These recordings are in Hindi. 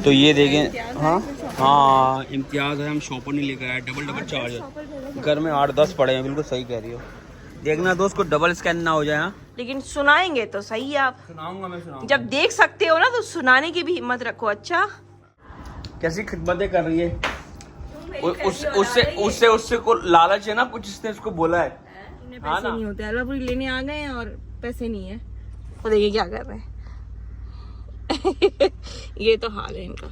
तो ये देखें, हाँ हाँ इम्तियाज़ है, हम शॉपर नहीं लेकर आए, डबल चार्ज घर में 8-10 पड़े हैं, बिल्कुल सही कह रही हो। देखना दोस्त को डबल स्कैन ना हो जाए। हाँ लेकिन सुनाएंगे तो सही है आप। सुनाऊंगा मैं, सुनाऊंगा। जब देख सकते हो ना तो सुनाने की भी हिम्मत रखो। अच्छा कैसी खिदमतें कर रही है, उससे को लालच है ना, कुछ इसने उसको बोला है। पैसे नहीं होते, हलवा पूरी लेने आ गए हैं और पैसे नहीं है। वो देखिए क्या कर रहे हैं। ये तो हाल है इनका,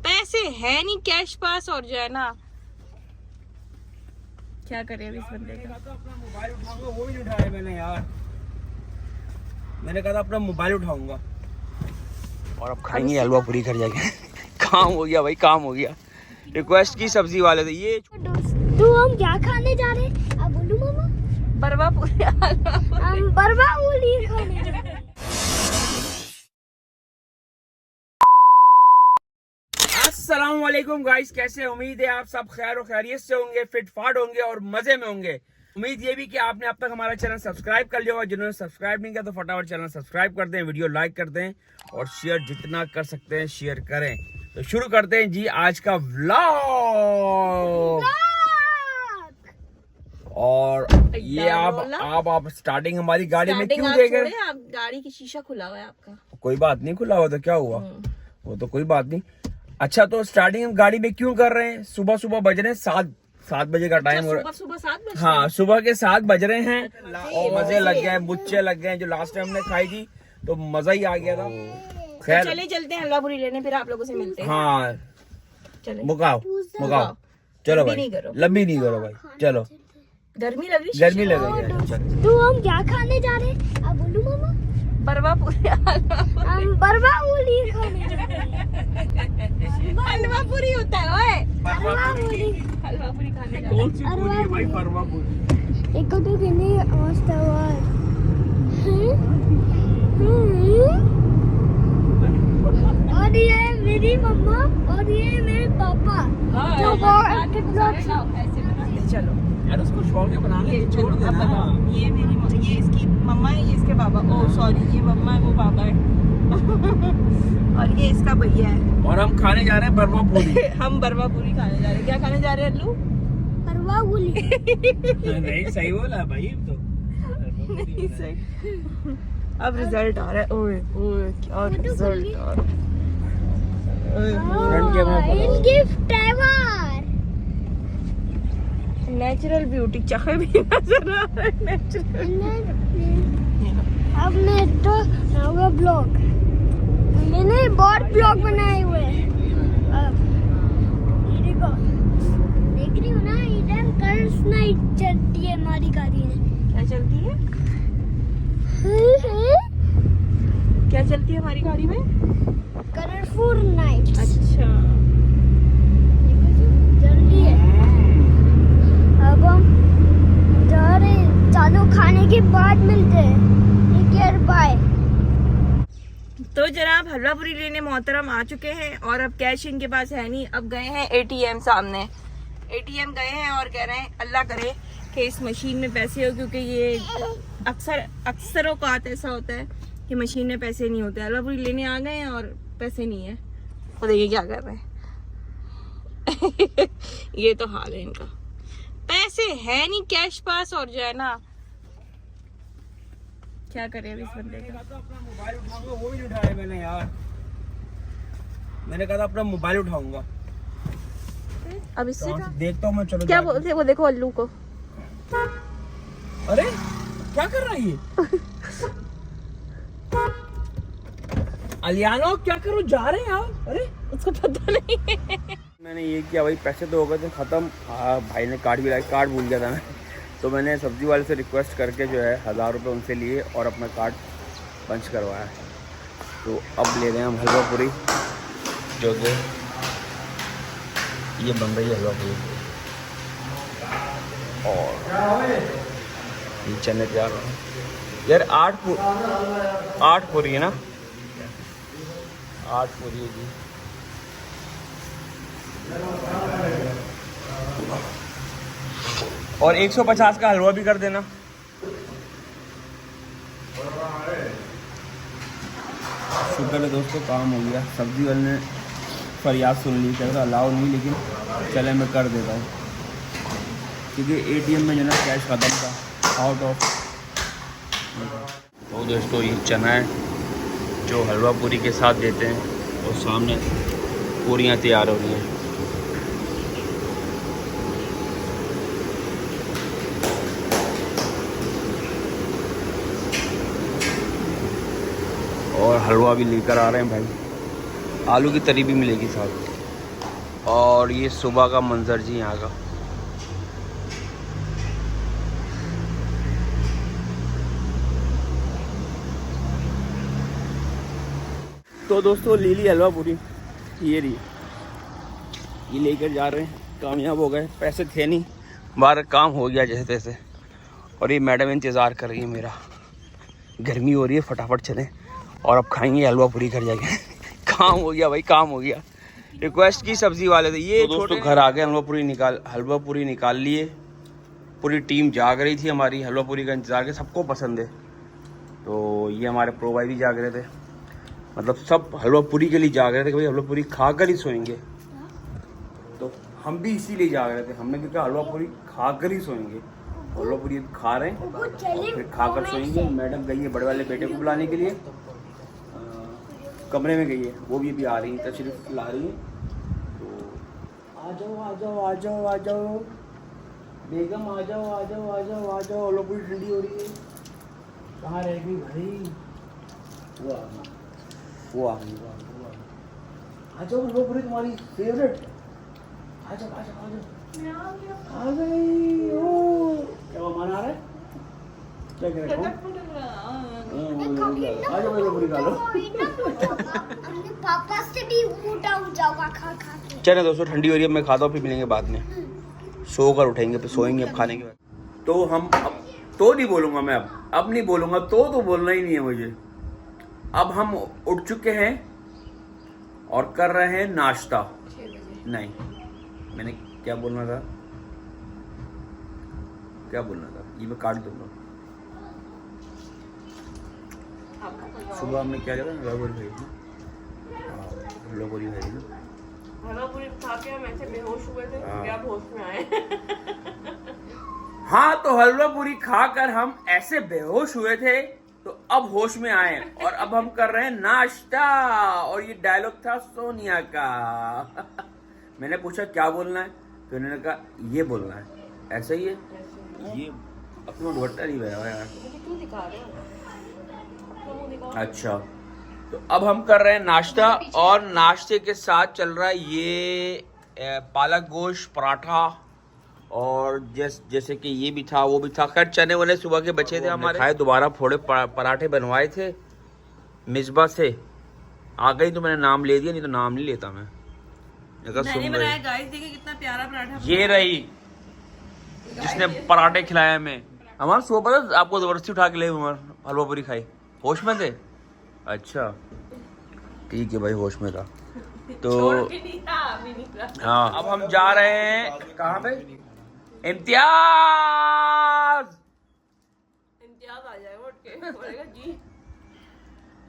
पैसे है नहीं कैश पास, और जो है ना क्या करे अभी इस बंदे का। अपना मोबाइल उठाऊंगा, वो भी नहीं उठाया मैंने यार। मैंने कहा था अपना मोबाइल उठाऊंगा। और अब खाएंगे हलवा पूरी घर जाके। काम हो गया भाई, काम हो गया। रिक्वेस्ट की सब्जी वाले थे ये। तो हम क्या खाने जा रहे हैं? अब बोलूं मामा? बरवा पूरी। हम बरवा पूरी खाने जा रहे हैं। अस्सलाम वालेकुम गाइस, कैसे? उम्मीद है आप सब खैर और खैरियत से होंगे, फिट फाट होंगे और मजे में होंगे। उम्मीद ये भी कि आपने अब तक हमारा चैनल सब्सक्राइब कर लिया होगा। जिन्होंने सब्सक्राइब नहीं किया तो फटाफट चैनल सब्सक्राइब कर दें, वीडियो लाइक कर दें और शेयर जितना कर सकते हैं शेयर करें। तो शुरू करते हैं जी आज का व्लॉग। और ये आप स्टार्टिंग हमारी गाड़ी में क्यों देख रहे हैं? आप गाड़ी की शीशा खुला हुआ है आपका। कोई बात नहीं, खुला हुआ तो क्या हुआ, वो तो कोई बात नहीं। अच्छा तो स्टार्टिंग हम गाड़ी में क्यों कर रहे हैं? सुबह सुबह बज रहे हैं 7 बजे का टाइम हो रहा है। सुबह 7 बजे? हाँ सुबह के 7 बज रहे हैं और मजे लग गए, बुच्चे लग गए। जो लास्ट टाइम हमने खाई थी तो मजा ही आ गया था। खैर चलते हैं हलवा पूरी लेने, फिर आप लोगों से मिलते हैं। हाँ चले मुकाओ चलो भाई, लंबी नहीं करो भाई, चलो गर्मी लग रही, गर्मी लग रही है। तो हम क्या खाने जा रहे हैं? अब बोलूं मामा? बरवा पूरी। हम बरवा पूरी खाने जा रहे हैं। हलवा पूरी होता है ओए। बरवा पूरी। हलवा पूरी खाने जा रहे हैं। कौन सी पूरी है भाई? परवा पूरी। एक तो कितनी मस्त आवाज। और ये मेरी मम्मा और ये मेरे पापा। जो बहुत चलो यार उसको शौक है बनाने की, छोड़ देना। ये मेरी, ये इसकी मम्मा है, ये इसके पापा। ओह सॉरी, ये मम्मा है वो पापा है। और ये इसका भैया है। और हम खाने जा रहे हैं बरवा पूरी। हम बरवा पूरी खाने जा रहे हैं। क्या खाने जा रहे हैं अल्लू? बरवा पूरी। नहीं सही बोला भाई तो। नहीं सही। अब रिजल्ट आ रहा है। ओए ओए क्या रिजल्ट आ रहा है। Gift ever. नेचुरल ब्यूटी चखे भी नजर आ रहा है। नेचुरल। अब मैं तो होगा ब्लॉग। मैंने बहुत ब्लॉग बनाए हुए हैं। अब ये देखो, देख रही हो ना, इधर कर्स नाइट चलती है हमारी गाड़ी में। क्या चलती है? क्या चलती है हमारी गाड़ी में? Colourful night. अच्छा जल्दी है। अब हम जा रहे हैं, चालू खाने के बाद मिलते हैं। Care bye. तो जनाब हलवा पूरी लेने मोहतरम आ चुके हैं और अब कैश इनके पास है नहीं। अब गए हैं एटीएम, सामने एटीएम गए हैं और कह रहे हैं अल्लाह करे कि इस मशीन में पैसे हो, क्योंकि ये अक्सर औकात ऐसा होता है कि मशीन में पैसे नहीं होते। हलवा पूरी लेने आ गए हैं और पैसे नहीं है। वो देखिए क्या कर रहे हैं। ये तो हाल है इनका, पैसे है नहीं कैश पास, और जो है ना क्या करे अभी इस बंदे का। अपना मोबाइल उठाऊंगा, वो भी नहीं उठाया मैंने यार। मैंने कहा था अपना मोबाइल उठाऊंगा। अब इससे देखता हूँ मैं, चलो क्या बोलते हैं वो, देखो अल्लू को। अरे क्या कर रहा है ये? अलियानो क्या करो, जा रहे हैं आप? अरे उसको पता नहीं है। मैंने ये किया भाई, पैसे तो हो गए थे खत्म। भाई ने कार्ड भी लाया, कार्ड भूल गया था मैं। तो मैंने सब्जी वाले से रिक्वेस्ट करके जो है 1000 रुपये उनसे लिए और अपना कार्ड पंच करवाया। तो अब ले रहे हैं हम हलवा पूरी, जो कि ये बन रही है हलवा पूरी और ये चने तैयार हो यार। 8 पूरी है ना, 8 पूरी है जी। और 150 का हलवा भी कर देना। शुक्र है दोस्तों, काम हो गया। सब्जी वाले ने फरियाद सुन ली, कह रहा अलाउ नहीं, लेकिन चले मैं कर देता हूँ, क्योंकि ATM में जो ना कैश ख़त्म था, आउट ऑफ। तो दोस्तों ये चना है जो हलवा पूरी के साथ देते हैं, और सामने पूरियाँ तैयार हो रही हैं। और हलवा भी लेकर आ रहे हैं भाई, आलू की तरी भी मिलेगी साथ। और ये सुबह का मंजर जी यहाँ का। तो दोस्तों ले ली हलवा पूरी, ये रही, ये लेकर जा रहे हैं। कामयाब हो गए, पैसे थे नहीं, बाहर काम हो गया जैसे तैसे। और ये मैडम इंतज़ार कर रही है मेरा, गर्मी हो रही है, फटाफट चलें और अब खाएंगे हलवा पूरी घर जाके। काम हो गया भाई, काम हो गया। रिक्वेस्ट की सब्जी वाले थे ये। तो दोस्तों घर आ गए, हलवा पूरी निकाल लिए। पूरी टीम जाग रही थी हमारी, हलवा पूरी का इंतज़ार के, सबको पसंद है। तो ये हमारे प्रो भाई भी जाग रहे थे, मतलब सब हलवा पूरी के लिए जाग रहे थे कि भाई हलवा पूरी खा कर ही सोएंगे। तो हम भी इसीलिए जाग रहे थे, हमने क्योंकि हलवा पूरी खा कर ही सोएंगे। हलवा पूरी खा रहे हैं और फिर खा कर सोएंगे। मैडम गई है बड़े वाले बेटे को बुलाने के लिए, कमरे में गई है, वो भी अभी आ रही है, तशरीफ ला रही है। तो आ जाओ आ जाओ आ जाओ आ जाओ बेगम, आ जाओ आ जाओ आ जाओ आ जाओ, हलवा पूरी ठंडी हो रही है। कहाँ रह गई भाई? वो आ गई, वो आ गई। आ जाओ, हलवा पूरी तुम्हारी फेवरेट, आ जाओ आ जाओ आ जाओ। आ गई ओ, क्या मना रहा है? क्या कह रहे हो? आ जाओ हलवा पूरी खा लो। पापा से भी मोटा हो जाऊंगा खा खा के। चले दोस्तों, ठंडी हो रही है, मैं खाता हूँ, फिर मिलेंगे बाद में। सो कर उठेंगे, फिर सोएंगे अब खाने के बाद। तो हम अब तो नहीं बोलूँगा मैं, अब नहीं बोलूँगा, तो बोलना ही नहीं है मुझे। अब हम उठ चुके हैं और कर रहे हैं नाश्ता। नहीं, मैंने क्या बोलना था, ये मैं काट दूंगा। सुबह हमने क्या किया था, हलवा पूरी खाई थी। हलवा पूरी खाई थी, हलवा पूरी खा के हम ऐसे बेहोश हुए थे, क्या होश में आए। हाँ, तो हलवा पूरी खाकर हम ऐसे बेहोश हुए थे, तो अब होश में आए और अब हम कर रहे हैं नाश्ता। और ये डायलॉग था सोनिया का। मैंने पूछा क्या बोलना है, तो उन्होंने कहा ये बोलना है। ऐसा ही है, ये अपना दुपट्टा नहीं बया यार। क्यों दिखा रहे हो? अच्छा, तो अब हम कर रहे हैं नाश्ता, और नाश्ते के साथ चल रहा है ये पालक गोश्त पराठा, और जैसे कि ये भी था, वो भी था। खैर चने वाले सुबह के बचे थे हमारे, खाए। दोबारा फोड़े पराठे बनवाए थे मिसबा से। आ गई तो मैंने नाम ले दिया, नहीं तो नाम नहीं लेता मैं। मैंने बनाया गाइस, देखिए कितना प्यारा पराठा। ये रही जिसने पराठे खिलाया हमें। हमारा सुबह पता आपको जबरदस्ती उठा के ले हलवा पूरी खाई। होश में थे? अच्छा ठीक है भाई, होश में था तो। हाँ, अब हम जा रहे हैं कहाँ पे? इम्तियाज आ जाए उठ के, बोलेगा जी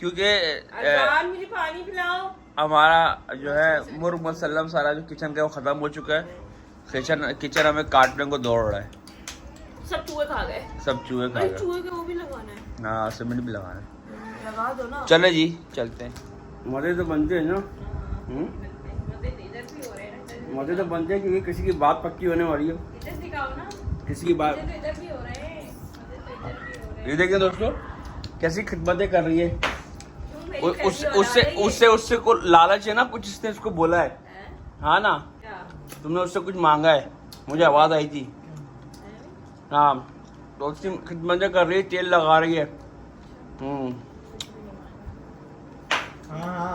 क्योंकि मुझे पानी पिलाओ। हमारा जो है मुर्ग मसल्लम सारा जो किचन का वो खत्म हो चुका है। किचन हमें काटने को दौड़ रहा है। सब चूहे खा गए, सब चूहे खा गए। चूहे के वो भी लगाना है। हाँ, सीमेंट भी लगाना है, लगा दो ना। चले जी, चलते हैं। मजे तो बनते हैं ना, मजे तो बनते हैं, क्योंकि किसी की बात पक्की होने वाली है। किसी की बात, ये देखिए दोस्तों कैसी खिदमतें कर रही है। उससे को लालच है ना, कुछ इसने इसको बोला है। हाँ ना, तुमने उससे कुछ मांगा है, मुझे आवाज आई थी। हाँ, तो उसकी खिदमतें कर रही है, तेल लगा रही है।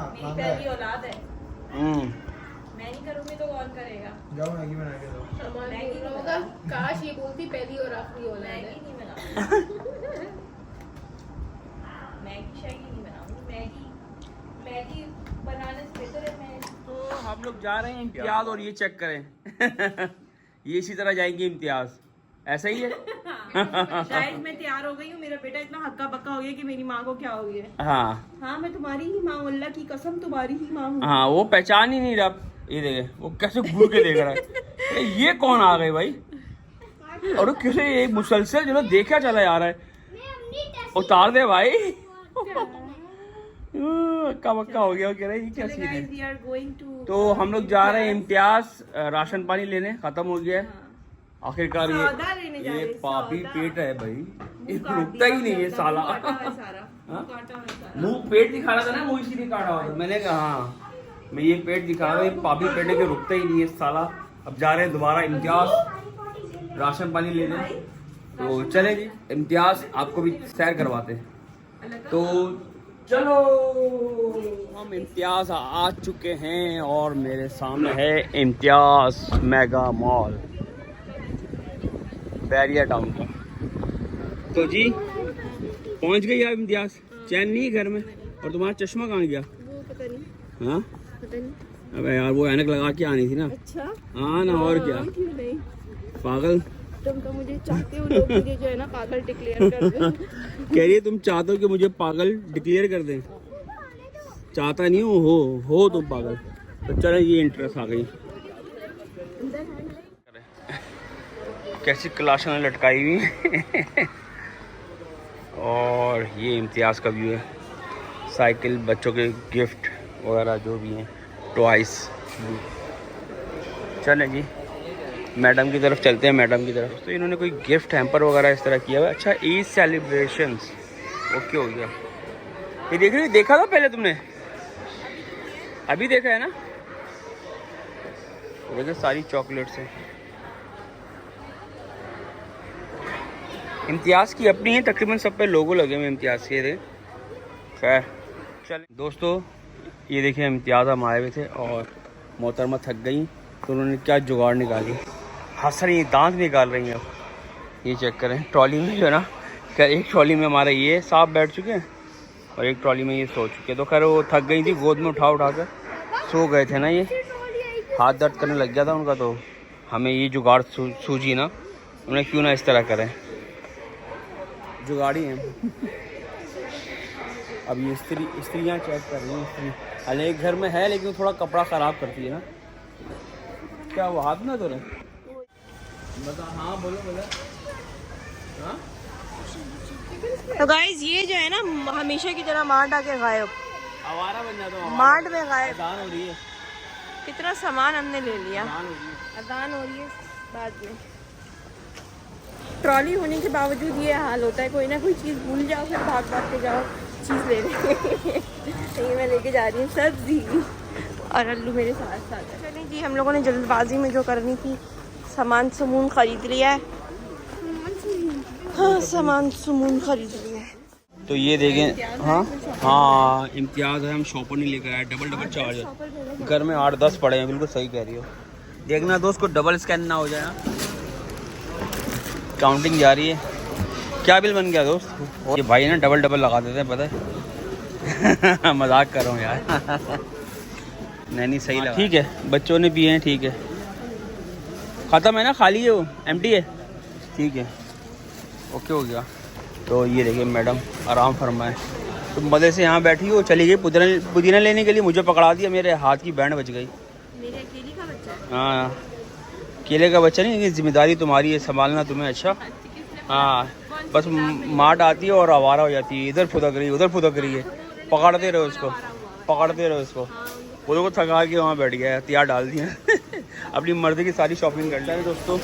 मेरी पहली औलाद है। मैं नहीं करूंगी तो कौन करेगा? जाओ मैगी बना के दो। मैगी होगा, काश ये बोलती पहली और आखिरी औलाद है। मैगी नहीं बनाऊंगी। मैगी शैगी नहीं बनाऊंगी। मैगी बनाने से बेहतर है मैं। तो हम लोग जा रहे हैं इम्तियाज, और ये चेक करें। ये इसी तरह जाएंगे इम्तियाज, ऐसा ही है। गाइस मैं तैयार हो गई हूँ, मेरा बेटा इतना हक्का बक्का हो गया कि मेरी माँ को क्या हो गया। हाँ मैं तुम्हारी ही माँ हूँ, अल्लाह की कसम तुम्हारी ही माँ हूँ। हाँ, वो पहचान ही नहीं रहा। ये देखे वो कैसे घूर के देख रहा है। ये कौन आ गए भाई? और किसे ये मुसलसल जो देखा चला जा रहा है। उतार दे भाई। हक्का बक्का हो गया, कह रहा है ये क्या सीन है। We are going to तो हम लोग जा रहे हैं इम्तियाज राशन पानी लेने, खत्म हो गया है आखिरकार। सौदा लेने जा रहे ये हैं, पापी सौदा। पेट है भाई, ये रुकता ही नहीं है साला। काटा है सारा, हाँ? काटा है सारा। मुंह पेट दिखा रहा था ना, मुंह इसीलिए काटा हुआ था। मैंने कहा हाँ मैं ये पेट दिखा रहा हूँ, ये पापी पेट है कि रुकता ही नहीं है साला। अब जा रहे हैं दोबारा इम्तियाज राशन पानी लेने। तो चले जी इम्तियाज, आपको भी सैर करवाते हैं। तो चलो, हम इम्तियाज आ चुके हैं और मेरे सामने है Imtiaz mega mall Bairia town का। तो जी पहुंच गई आप इम्तियाज, चैन नहीं है घर में। और तुम्हारा चश्मा कहाँ गया? वो पता नहीं, हाँ पता नहीं। अबे यार वो ऐनक लगा के आनी थी ना। अच्छा हाँ ना, और क्या क्यों नहीं? पागल। तुम तो मुझे चाहते हो लोग मुझे जो है ना पागल डिक्लेयर कर दो। कह रही है तुम चाहते हो कि मुझे पागल डिक्लेयर कर दें। चाहता नहीं हो तुम पागल। तो चले, ये इंटरेस्ट आ गई। कैसी क्लासें लटकाई हुई हैं। और ये इम्तियाज़ का व्यू है। साइकिल, बच्चों के गिफ्ट वगैरह जो भी हैं, टॉयस। चलें जी मैडम की तरफ चलते हैं, मैडम की तरफ। तो इन्होंने कोई गिफ्ट हैम्पर वगैरह इस तरह किया हुआ है। अच्छा, ईद सेलिब्रेशंस ओके हो गया। ये देख रही, देखा था पहले तुमने? अभी देखा है ना? देखो सारी चॉकलेट्स हैं। इम्तियाज़ की अपनी है, तकरीबन सब पे लोगो लगे हुए इम्तियाज़ के। थे खैर चल दोस्तों, ये देखिए इम्तियाज़ हम आए हुए थे और मोहतरमा थक गई तो उन्होंने क्या जुगाड़ निकाली। हंस रही, दांत निकाल रही हैं। अब ये चेक करें, ट्रॉली में जो है ना, खैर एक ट्रॉली में हमारे ये सांप बैठ चुके हैं और एक ट्रॉली में ये सो चुके हैं। तो खैर वो थक गई थी, गोद में उठा कर सो गए थे ना। ये हाथ दर्द करने लग गया था उनका, तो हमें ये जुगाड़ सूझी ना, उन्हें क्यों ना इस तरह करें, जुगाड़ी हैं। अब ये स्त्रियाँ चेक कर रही हैं। स्त्री हालांकि एक घर में है लेकिन थोड़ा कपड़ा ख़राब करती है ना। क्या वो हाथ में तो नहीं बता? हाँ बोलो। हाँ तो गाइस ये जो है ना हमेशा की तरह मार्ट आके गायब, आवारा बन जाता हूँ। मार्ट में गायब। अजान हो रही है, कितना सामान हमने ले लिया। अजान हो रही है। अजान हो रही है बाद में। ट्रॉली होने के बावजूद ये हाल होता है, कोई ना कोई चीज़ भूल जाओ, फिर भाग के जाओ चीज़ लेने। तो ये मैं लेके जा रही हूँ सब्जी और अल्लू मेरे साथ साथ है। चलिए जी, हम लोगों ने जल्दबाजी में जो करनी थी सामान सुमून खरीद लिया है। हाँ, सामान सुमून खरीद लिया है। तो ये देखें, हाँ इम्तियाज़ है, हम शॉपर नहीं लेकर आए। डबल चार्ज है, घर में 8-10 पड़े हैं। बिल्कुल सही कह रही हो। देखना दोस्त को डबल स्कैन ना हो जाए ना। काउंटिंग जा रही है। क्या बिल बन गया दोस्त? ये भाई ना डबल लगा देते हैं, पता है। मजाक कर रहा हूँ यार। नहीं सही लगा। ठीक है, बच्चों ने पिए हैं, ठीक है। ख़त्म है ना, खाली है वो, एम्प्टी है, ठीक है, ओके हो गया। तो ये देखिए मैडम आराम फरमाए। तो मज़े से यहाँ बैठी हो, चली गई पुदीना लेने के लिए, मुझे पकड़ा दिया, मेरे हाथ की बैंड बच गई। मेरे अकेली का बच्चा है। हाँ, केले का बच्चा नहीं, जिम्मेदारी तुम्हारी है, संभालना तुम्हें। अच्छा हाँ, बस मार्ट आती है और आवारा हो जाती है, इधर फुदक रही है, उधर फुदक रही है। पकड़ते रहो उसको, पकड़ते रहो उसको। वो लोग थका के वहाँ बैठ गया है, तैयार डाल दिया। अपनी मर्जी की सारी शॉपिंग कर लिया दोस्तों।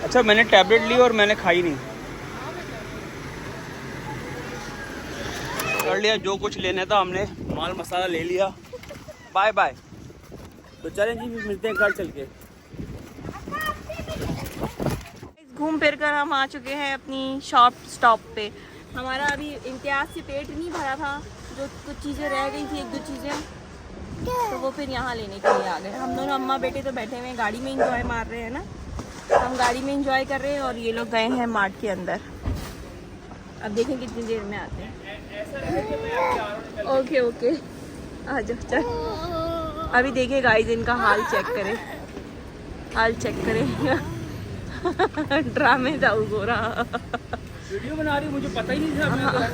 अच्छा, मैंने टैबलेट ली और मैंने खाई नहीं। कर लिया जो कुछ लेना था हमने, माल मसाला ले लिया। Bye bye. तो चलें जी, मिलते हैं घर चल के। घूम फिर कर हम आ चुके हैं अपनी शॉप स्टॉप पे। हमारा अभी इम्तियाज से पेट नहीं भरा था, जो कुछ चीज़ें रह गई थी, 1-2 चीज़ें, तो वो फिर यहाँ लेने के लिए आ गए। हम दोनों अम्मा बेटे तो बैठे हुए हैं, गाड़ी में इंजॉय मार रहे हैं ना, हम गाड़ी में इंजॉय कर रहे हैं और ये लोग गए हैं मार्ट के अंदर। अब देखें कितनी देर में आते हैं। ओके ओके, आ जाओ चल। अभी देखिए गाइस, इनका हाल चेक करें, हाल चेक करें। ड्रामे जाऊ गोरा। वीडियो बना रही, मुझे पता ही नहीं था। मैं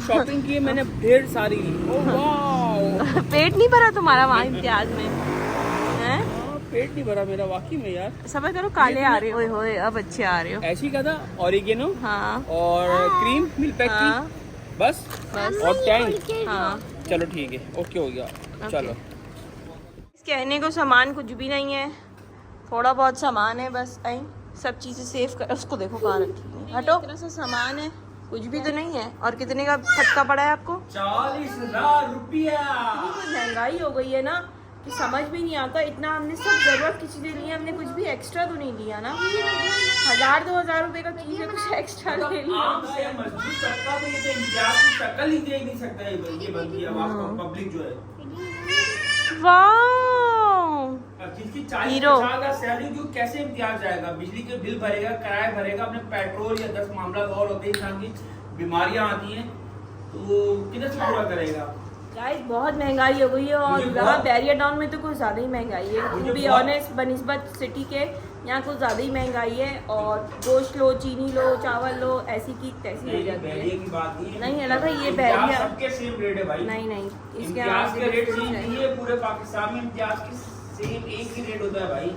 शॉपिंग की है मैंने ढेर सारी। ओह वाओ, पेट नहीं भरा तुम्हारा वहाँ इम्तियाज में हैं? पेट नहीं भरा मेरा वाकई में यार। समझ करो काले आ रहे हो, ओए होए अब अच्छे आ रहे हो। ऐसी का था ऑरिगेनो हाँ और क्रीम मिल्क पैक हाँ की बस और टैंक। हाँ चलो ठीक है, ओके हो गया। चलो कहने को सामान कुछ भी नहीं है, थोड़ा बहुत सामान है बस। आई सब चीज़ें सेव कर, उसको देखो कहाँ रखी है, हटो। इतना सा सामान है, कुछ भी तो नहीं है। और कितने का फटका पड़ा है आपको? 40,000 रुपया। महंगाई हो गई है ना कि समझ भी नहीं आता। इतना हमने सब जरूरत की चीजें ली, हमने कुछ भी एक्स्ट्रा तो नहीं लिया ना। 1,000-2,000 रुपए का चीज है, कुछ एक्स्ट्रा ले लिया। मजबूत सबका तो ये तो इम्तियाज की शक्ल ही देख नहीं सकता है ये बल्कि अब पब्लिक जो है। वाह जिसकी हीरो। 40,000 का सैलरी जो कैसे इम्तियाज जाएगा? बिजली के बिल भरेगा, किराया भरेगा, अपने पेट्रोल या 10 मामला और होते हैं, इंसान की बीमारियां आती हैं तो किधर से पूरा करेगा? गाइस बहुत महंगाई हो गई है और मुझे यहाँ बैरियर टाउन में तो कुछ ज्यादा ही महंगाई है। मुझे टू बी बहुत- ऑनेस्ट बनिस्बत सिटी के यहाँ कुछ ज्यादा ही महंगाई है। और गोश्त लो, चीनी लो, चावल लो, ऐसी की तैसी हो जाती बैरियर है। की बात नहीं है। नहीं, अलग है ये इम्तियाज बैरियर। सबके सेम रेट है भाई। नहीं नहीं, इसके इम्तियाज के रेट सेम यहाँ नहीं है, पूरे पाकिस्तान में इम्तियाज के सेम एक ही रेट होता है भाई।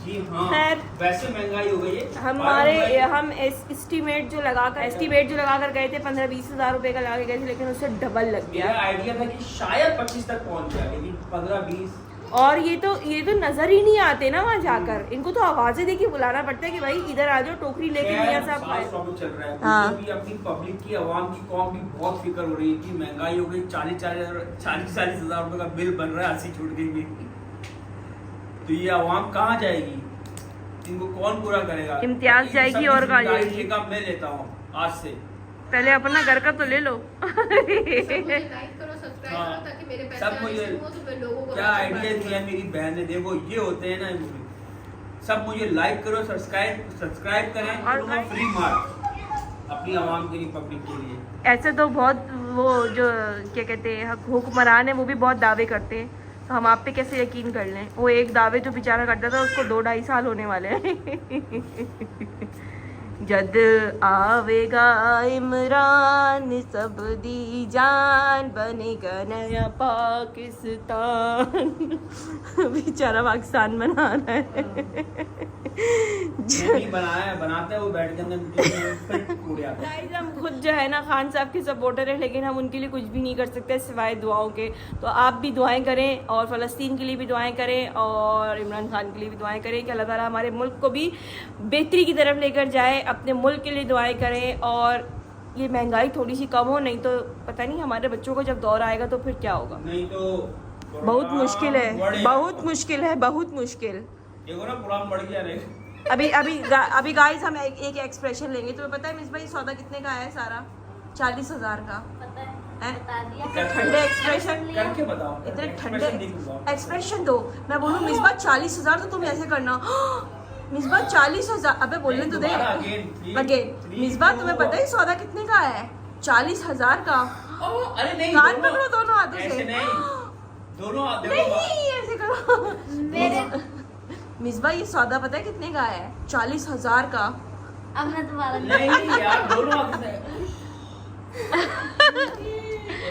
जी हाँ, खैर, वैसे महंगाई हो गई है हमारे हम एस्टिमेट जो लगाकर गए थे 15-20 हज़ार रुपए का लगा के गए थे, लेकिन उससे डबल लग मेरा गया। आइडिया था कि शायद 25 तक पहुंच जाए, लेकिन 15-20। और ये तो नजर ही नहीं आते ना वहाँ जाकर। इनको तो आवाजें देके बुलाना पड़ता है कि भाई इधर आ जाओ, टोकरी लेके मियां साहब खाए। चल रहा है। हाँ। मुझे भी अपनी पब्लिक की, आवाम की, कौम की बहुत फिक्र हो रही है कि महंगाई हो गई। 40-40 हज़ार रुपए का बिल बन रहा है, 80 छूट गई मेरी। तो ये आवाम कहाँ जाएगी? इनको कौन पूरा करेगा? इम्तियाज जाएगी और कहाँ जाएगी? काम मैं लेता हूँ आज से। पहले अपना घर का तो ले लो। मुझे लाइक करो, सब्सक्राइब हाँ। करो ताकि मेरे पैसे सब आने मुझे शुरू हो तो मैं लोगों को क्या आइडिया दिया मेरी बहन ने। देखो ये होते हैं ना, सब मुझे लाइक करो, सब्सक्राइब करें और फ्री मार्क अपनी आवाम के लिए, पब्लिक के लिए। ऐसे तो बहुत वो जो क्या कहते हैं हुक्मरान है, वो भी बहुत दावे करते हैं, तो हम आप पे कैसे यकीन कर लें? वो एक दावे जो बेचारा करता था उसको 2-2.5 साल होने वाले हैं। जद आवेगा इमरान सब दी जान, बनेगा नया पाकिस्तान। बेचारा पाकिस्तान बना रहा है। नहीं बनाया, बनाता है वो बैठ के अंदर। गाइस हम खुद जो है ना खान साहब के सपोर्टर है, लेकिन हम उनके लिए कुछ भी नहीं कर सकते सिवाय दुआओं के। तो आप भी दुआएं करें और फ़लस्तीन के लिए भी दुआएं करें और इमरान खान के लिए भी दुआएं करें कि अल्लाह ताला हमारे मुल्क को भी बेहतरी की तरफ लेकर जाए। अपने मुल्क के लिए दुआएं करें और ये महंगाई थोड़ी सी कम हो, नहीं तो पता नहीं हमारे बच्चों को जब दौर आएगा तो फिर क्या होगा। नहीं तो बहुत मुश्किल है, बहुत मुश्किल है, बहुत मुश्किल। देखो ना पूरा बढ़ गया रे। अभी गाइस हम एक एक्सप्रेशन लेंगे। तुम्हें पता है मिस भाई सौदा कितने का है सारा? 40,000 का। इतने ठंडे एक्सप्रेशन, करके बताओ, इतने ठंडे expression दिखाओ। एक्सप्रेशन दो। मैं बोलूँ मिसबा 40,000 तो तुम ऐसे करना मिसबा 40,000। अबे बोलने तो दे। दोबारा again, अगेन मिसबा तुम्हें पता है सौदा कितने का है? 40,000 का। अरे नहीं, कान पकड़ो दोनों हाथों ऐसे से। नहीं, दोनों हाथ देखो। नहीं ऐसे करो। मिसबा ये सौदा पता है कितने का है? 40,000 का। अब मैं तुम्हारा नहीं यार, दोनों हाथ से।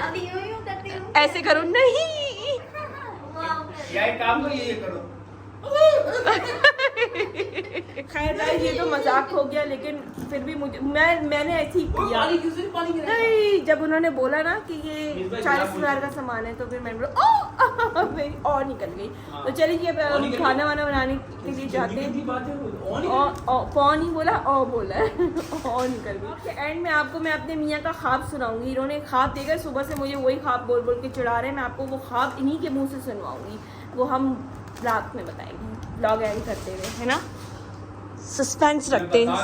अभी यूं करती हूँ। ऐसे करो नहीं। यार एक काम करो, ये करो। खैर गाइस ये तो मजाक हो गया, लेकिन फिर भी मैंने ऐसे ही किया। नहीं, जब उन्होंने बोला ना कि ये 40,000 का सामान है तो फिर मैंने बोला मेरी और निकल गई। तो चलिए अब हम खाना वाना बनाने के लिए जाते हैं। कौन ही बोला ओ बोला है। और निकल गई। एंड में आपको मैं अपने मियाँ का ख्वाब सुनाऊंगी। इन्होंने ख्वाब देकर सुबह से मुझे वही ख्वाब बोल बोल के चिढ़ा रहे हैं। मैं आपको वो ख्वाब इन्हीं के मुंह से सुनवाऊंगी, वो हम रात में बताएंगे ब्लॉग एंड करते हुए, है ना? सस्पेंस रखते हैं,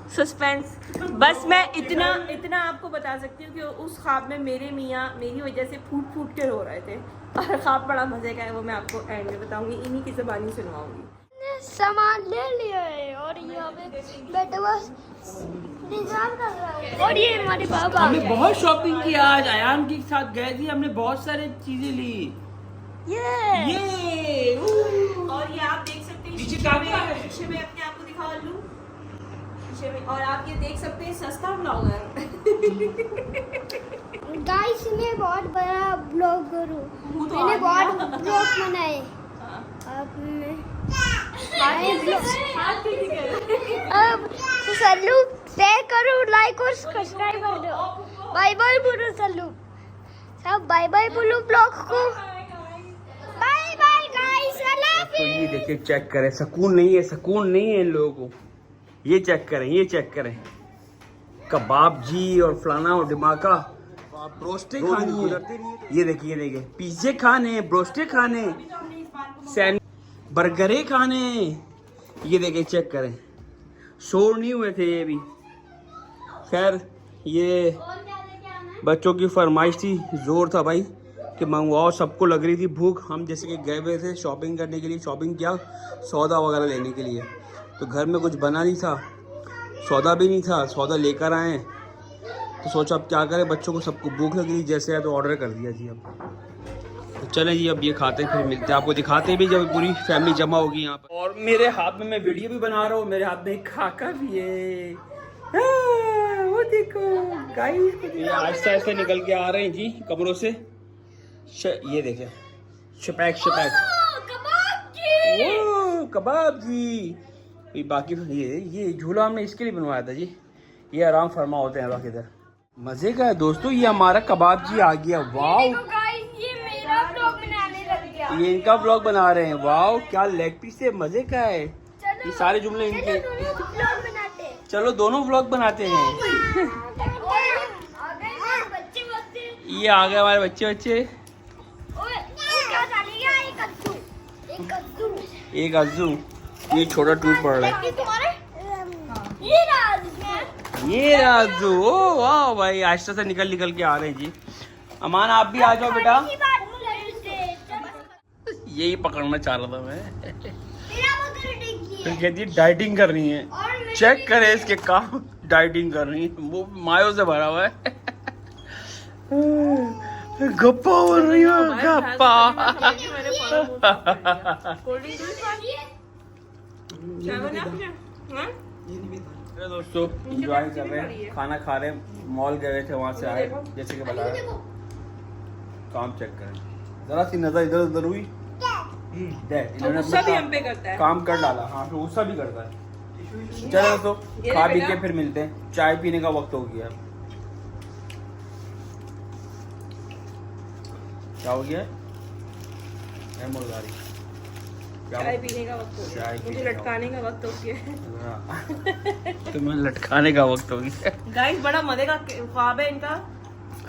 सस्पेंस। बस मैं इतना आपको बता सकती हूँ कि उस ख्वाब में मेरे मियाँ मेरी वजह से फूट फूट के रो रहे थे और ख्वाब बड़ा मजे का है, वो मैं आपको एंड में बताऊंगी, इन्हीं की ज़बानी सुनवाऊंगी। सामान ले लिया है और यहाँ पे बैठे बस इंतजार कर रहा है। और ये हमारे पापा हमने बहुत शॉपिंग की आज, अयान के साथ गए थे, हमने बहुत सारी चीजें ली। ये और ये आप देख सकते हैं नीचे काफी आ रहे हैं। शीशे में अपने आप को दिखाओ अल्लू, शीशे में। और आप ये देख सकते हैं सस्ता ब्लॉगर। गाइस मैं बहुत बड़ा ब्लॉगर हूँ, मैंने बहुत ब्लॉग बनाए। अब अब सल्लू शेयर करो, लाइक और सब्सक्राइब कर दो। बाय बाय बोलो सल्लू, सब बाय बाय बोलो ब्लॉग को। बाय बाय गाइस, अल्लाह तो ये देखिए, चेक करें, सुकून नहीं है, सुकून नहीं है इन लोगों को। ये चेक करें, ये चेक करें, कबाब जी और फलाना और दिमाका, ब्रोस्टे खानी है। ये देखिए, ये देखिए, पिज्जे खाने, ब्रोस्टे खाने, बर्गरे खाने। ये देखिए, चेक करें, शोर नहीं हुए थे ये भी। खैर, ये बच्चों की फरमाइश थी, जोर था भाई कि मंगवाओ, सबको लग रही थी भूख। हम जैसे कि गए हुए थे शॉपिंग करने के लिए, शॉपिंग किया सौदा वगैरह लेने के लिए, तो घर में कुछ बना नहीं था, सौदा भी नहीं था, सौदा लेकर आए तो सोचा अब क्या करें, बच्चों को सबको भूख लग रही जैसे है तो ऑर्डर कर दिया जी। अब तो चलें जी, अब ये खाते हैं, फिर मिलते हैं, आपको दिखाते हैं भी जब पूरी फैमिली जमा होगी यहाँ पर। और मेरे हाथ में, मैं वीडियो भी बना रहा हूँ, मेरे हाथ में एक खाका भी है। वो देखो गाइस, ये आहिस्ता आहिस्ता निकल के आ रहे हैं जी कमरों से। ये देखें, शपैक शपैक, ओ कबाब जी। बाकी ये झूला हमने इसके लिए बनवाया था जी, ये आराम फरमा होते हैं बाकी इधर। मजे का है दोस्तों, ये हमारा कबाब जी आ गया। वाओ, ये मेरा ब्लॉग बनाने लग गया। ये इनका व्लॉग बना रहे हैं। वाओ, क्या लेग पीस है, मजे का है। ये सारे जुमले इनके। ब्लॉग बनाते हैं। चलो दोनों व्लॉग बनाते हैं। ये आ गए हमारे बच्चे बच्चे। एक अज्जू, ये छोटा टूट पड़ रहा है। ये राजू, ओ वाह भाई, आहिस्ता से निकल निकल के आ रहे हैं जी। अमान आप भी आ जाओ बेटा। यही पकड़ना चाह रहा था मैं। फिर कहती है डाइटिंग करनी है। चेक करे इसके काम, डाइटिंग कर रही है, वो मायो से भरा हुआ है। गप्पा बोल रही हो, गप्पा। अरे दोस्तों, एंजॉय कर रहे हैं, खाना खा रहे हैं, मॉल गए थे, वहाँ से आए जैसे कि बताया। काम चेक करें, जरा सी नजर इधर उधर हुई, इन्होंने गुस्सा भी हम पे करता है। काम कर डाला। हाँ, तो गुस्सा भी करता है। चलो दोस्तों, खा पी के फिर मिलते हैं, चाय पीने का वक्त हो गया। क्या हो गया? मुर्गारी चाय पीने का वक्त हो गया, मुझे लटकाने का वक्त हो गया। तुम्हें लटकाने का वक्त हो गया। गाइस, बड़ा मजे का ख्वाब है इनका।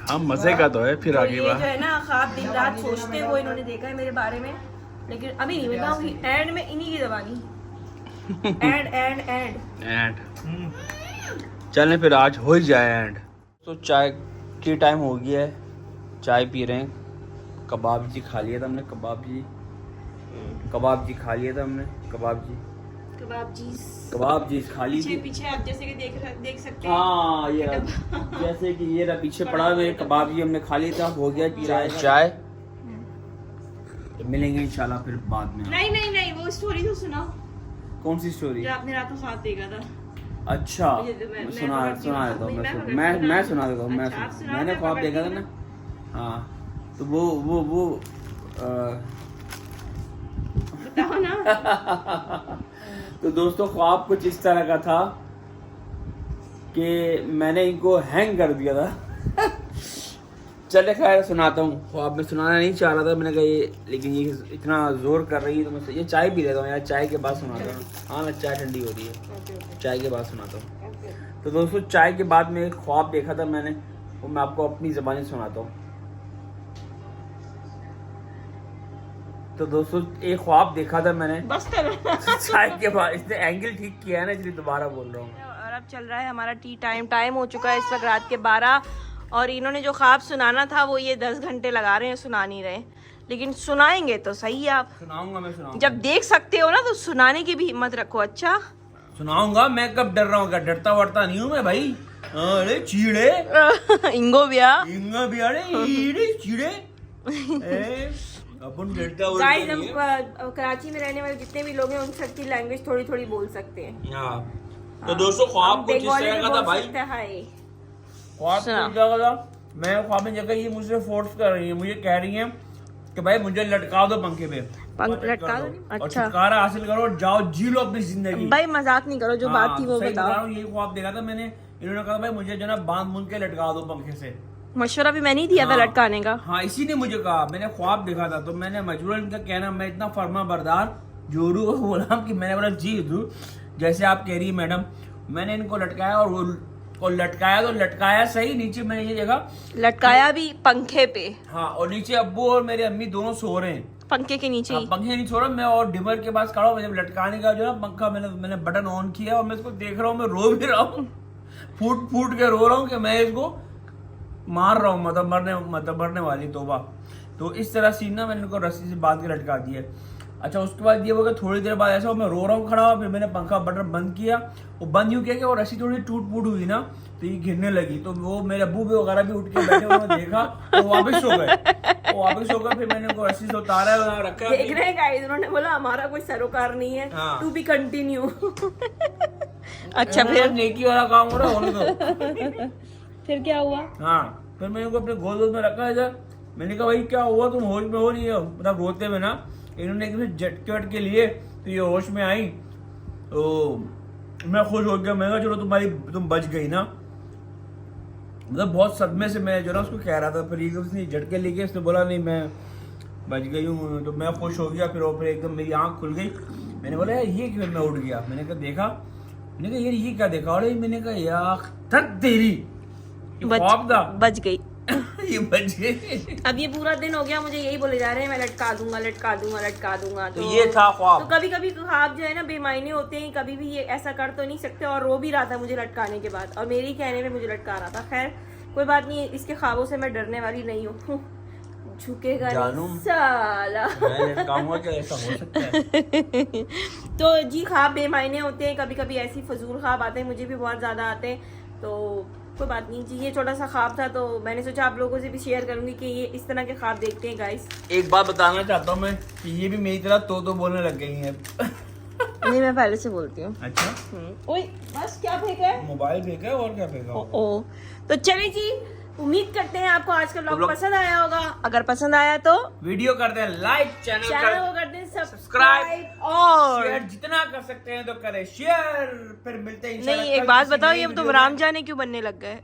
हाँ, मजे का तो है। फिर तो आगे ये जो है ना, ख्वाब दिन रात सोचते हैं, वो इन्होंने देखा है मेरे बारे में, लेकिन अभी नहीं बताऊंगी। एंड में इन्हीं की जबानी। एंड एंड एंड एंड चलें फिर, आज हो ही जाए एंड। तो चाय की टाइम हो गया है, चाय पी रहे हैं। कबाब जी खा लिया था हमने, कबाब जी खा लिया था हमने। कबाब जी खा ली थी। पीछे आप जैसे कि देख सकते हैं। हाँ, ये जैसे कि ये रहा पीछे पड़ा मेरे कबाब जी, हमने खा लिया था, हो गया, पी रहा है चाय। तो मिलेंगे इंशाल्लाह फिर बाद में। नहीं, वो स्टोरी तो सुनाओ। कौन सी स्टोरी? जो आपने रात को ख्वाब देखा था। अच्छा, मैं सुना देता हूँ, मैं सुना देता हूँ। मैंने ख्वाब देखा था ना। हाँ, तो वो बताओ ना। तो दोस्तों, ख्वाब कुछ इस तरह का था कि मैंने इनको हैंग कर दिया था। चले खैर सुनाता हूँ। ख्वाब में सुनाना नहीं चाह रहा था, मैंने कहा ये, लेकिन ये इतना जोर कर रही है तो मैं ये चाय पी लेता हूँ यार, चाय के बाद सुनाता हूँ। हाँ ना, चाय ठंडी हो रही है, चाय के बाद सुनाता हूँ। तो दोस्तों, चाय के बाद में एक ख्वाब देखा था मैंने, वो मैं आपको अपनी ज़बानी सुनाता हूँ। तो दोस्तों, एक ख्वाब देखा था मैंने, बस करो। चाय के बाद। इसने एंगल ठीक किया है ना, इसलिए दोबारा बोल रहा हूँ। और अब चल रहा है हमारा टी टाइम हो चुका है इस वक्त रात के 12, और इन्होंने जो ख्वाब सुनाना था वो ये 10 घंटे लगा रहे हैं, सुना नहीं रहे, लेकिन सुनाएंगे तो सही। आप सुनाऊंगा, मैं सुनाऊंगा। जब देख सकते हो ना, तो सुनाने की भी हिम्मत रखो। अच्छा, सुनाऊंगा। मैं कब डर रहा हूँ? क्या डरता वरता नहीं हूँ मैं भाई। अरे चीड़े इंगो बिया इंगा भी, अरे चीड़े अपन लड़का गाइस हम कराची में रहने वाले जितने भी लोग हैं उन सबकी लैंग्वेज थोड़ी थोड़ी बोल सकते हैं। हाँ तो दोस्तों ख्वाब कुछ इस तरह का था भाई। ख्वाब कुछ क्या था, मैं ख्वाब में जगह ये मुझसे फोर्स कर रही है, मुझे कह रही है कि भाई मुझे लटका दो पंखे पे, लटका दो। और अच्छा छुटकारा हासिल करो और जाओ जी लो अपनी जिंदगी। भाई मजाक नहीं करो, जो बात थी वो सही बता रहा बताओ। हूँ, यही ख्वाब देखा था मैंने। इन्होंने कहा भाई मुझे जो ना बांध बूंद के लटका दो पंखे से। मशवरा भी मैंने ही दिया था हाँ, लटकाने का। हाँ इसी ने मुझे कहा, मैंने ख्वाब देखा था तो मैंने मजबूरन इनका कहना, मैं इतना फर्मा बरदार जोरू को बोला कि मैंने बोला जी हुजूर जैसे आप कह रही है मैडम। मैंने इनको लटकाया और लटकाया तो लटकाया सही, नीचे मैंने ये देखा लटकाया भी पंखे पे। हाँ, और नीचे अब्बू और मेरे अम्मी दोनों सो रहे हैं पंखे के नीचे हाँ, ही। पंखे नहीं सो रहा मैं, और डिमर के पास खड़ा हूँ। जब लटकाने का जो है पंखा मैंने बटन ऑन किया और मैं इसको देख रहा हूँ, मैं रो भी रहा हूँ, फूट फूट के रो रहा हूँ कि मैं इसको मार रहा हूँ, मतलब मरने वाली तोबा। तो इस तरह सीन ना मैंने इनको रस्सी से बांध के लटका दिया। अच्छा उसके बाद ये हो गया, थोड़ी देर बाद ऐसा मैं रो रहा हूँ खड़ा हुआ, फिर मैंने पंखा बटन बंद किया। वो बंद यूँ किया कि वो रस्सी थोड़ी टूट फूट हुई ना तो ये गिरने लगी। तो वो मेरे अब्बू भी वगैरह भी उठ के बैठे, उन्होंने देखा तो वापस सो गए। फिर मैंने उनको रस्सी से उतारा रखा। देख रहे हैं गाइस, उन्होंने बोला हमारा कोई सरोकार नहीं है, हाँ। To be continue. अच्छा फिर नेकी वाला काम हो रहा होने दो। फिर क्या हुआ? हाँ फिर मैंने उनको अपने गोद में रखा इधर। मैंने कहा भाई क्या हुआ, तुम होश में हो नहीं हो, मतलब रोते में ना। इन्होंने झटके वटके लिए तो ये होश में आई तो मैं खुश हो गया। मैं कहा चलो तुम बच गई ना। मतलब बहुत सदमे से मैं जो ना उसको कह रहा था। फिर उसने झटके लेके उसने बोला नहीं मैं बच गई हूँ, तो मैं खुश हो गया। फिर एकदम मेरी आंख खुल गई। मैंने बोला यार ये क्यों, मैं उठ गया। मैंने कहा देखा, मैंने कहा यार ये क्या देखा, और मैंने कहा यार थक तेरी बच गई। ये बच गई। अब ये पूरा दिन हो गया मुझे यही बोले जा रहे हैं मैं लटका दूंगा। तो ये था ख्वाब। तो कभी कभी ख्वाब जो है ना बेमायने होते हैं, कभी भी ये ऐसा कर तो नहीं सकते। और रो भी रहा था मुझे लटकाने के बाद, और मेरे ही कहने में मुझे लटका रहा था। खैर कोई बात नहीं, इसके ख्वाबों से मैं डरने वाली नहीं हूँ। झुकेगा नहीं साला। मैं लटकाऊंगा क्या, ऐसा हो सकता है? तो जी ख्वाब बेमायने होते हैं, कभी कभी ऐसी फजूल ख्वाब आते हैं, मुझे भी बहुत ज्यादा आते हैं। तो कोई बात नहीं जी, ये छोटा सा ख्वाब था तो मैंने सोचा आप लोगों से भी शेयर करूंगी कि ये इस तरह के ख्वाब देखते हैं गाइस। एक बात बताना चाहता हूँ मैं कि ये भी मेरी तरह तो बोलने लग गई हैं। नहीं मैं पहले से बोलती हूँ। अच्छा ओए बस क्या फेंका है? मोबाइल फेंका है और क्या फेंका? ओ तो चलिए जी, उम्मीद करते हैं आपको आज का व्लॉग पसंद आया होगा। अगर पसंद आया तो वीडियो करते हैं लाइक, चैनल को कर दें सब्सक्राइब सब्सक्राइब और शेयर जितना कर सकते हैं तो करें शेयर। फिर मिलते हैं इंशाल्लाह नहीं, एक कल बात किसी बताओ, नई ये तुम वीडियो राम में। जाने क्यों बनने लग गए?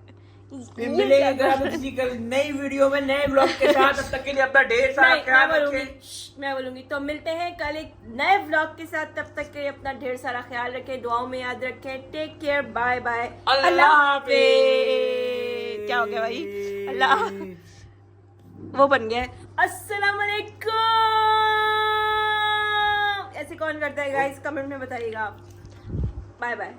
फिर मिलेंगे कल किसी कल नई वीडियो में नए ब्लॉग के साथ। तब तक के लिए अपना ढेर सारा ख्याल रखें। मैं बोलूंगी तो मिलते हैं कल एक नए व्लॉग के साथ। तब तक के लिए अपना ढेर सारा ख्याल रखें, दुआओं में याद रखें। टेक केयर, बाय बाय, अल्लाह हाफिज। क्या हो गया भाई? अल्लाह वो बन गया अस्सलाम वालेकुम। ऐसे कौन करता है गाइस, कमेंट में बताइएगा आप। Bye bye.